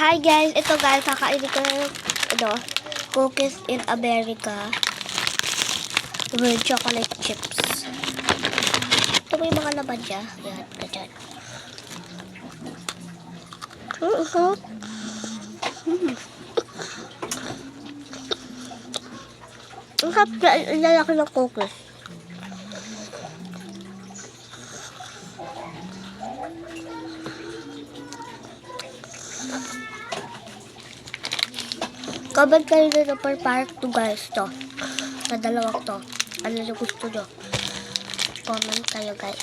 Hi guys, ito guys, kakainin ko ng cookies in America with chocolate chips. Ito mo yung mga laman niya. Yan, ganyan. Ang sarap na ilalaki ng cookies. Comment kayo na per part to guys to. Sa dalawang to. Ano yung gusto nyo? Comment kayo guys.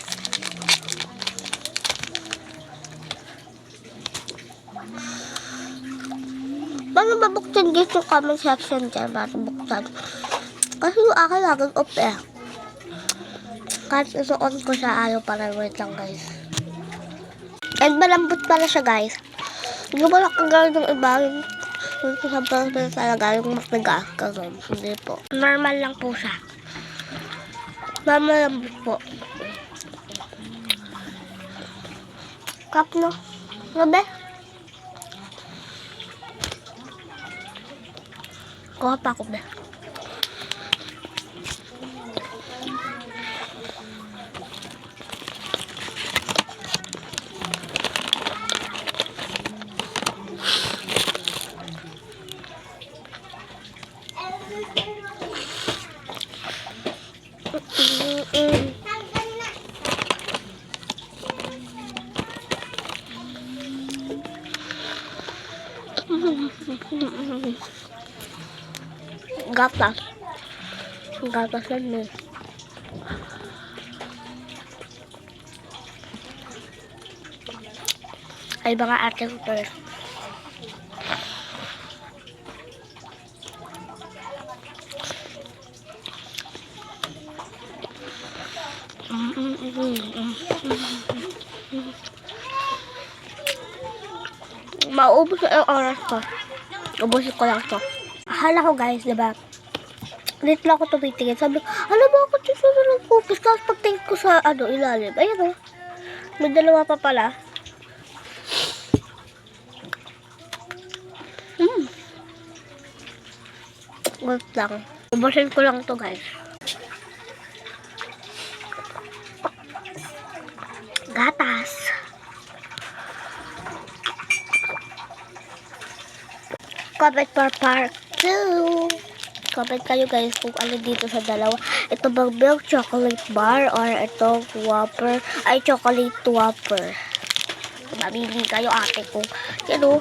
Paano mabuksan guys yung comment section dyan? Paano buksan? Kasi yung akin laging off eh. Kahit ito-on ko siya, ayaw para wait lang guys. And malambot pala siya guys. Hindi mo lang kagawin ng iba. Sabi talaga yung mas nag-aakagam. Hindi po. Normal lang po siya. Normal lang po. Kap no? Sabi? Kuha pa ako be. Gatas. Gatas yan eh. Ay mga ate ko to. Maubos ang oras ko. Ubusin ko lang to. Akala ko guys, diba? Dito lang ako tumitingin. Sabi ko, alam mo ako dito na ng cookies. Tapos pagtingin ko sa ilalim. Ayun o. May dalawa pa pala. Wait lang. Ubusin ko lang to guys. Gatas. Comment for part 2. Comment kayo guys kung ano dito sa dalawa. Ito bang milk chocolate bar or itong Whopper ay chocolate Whopper. Mamili kayo ate ko. Yan o.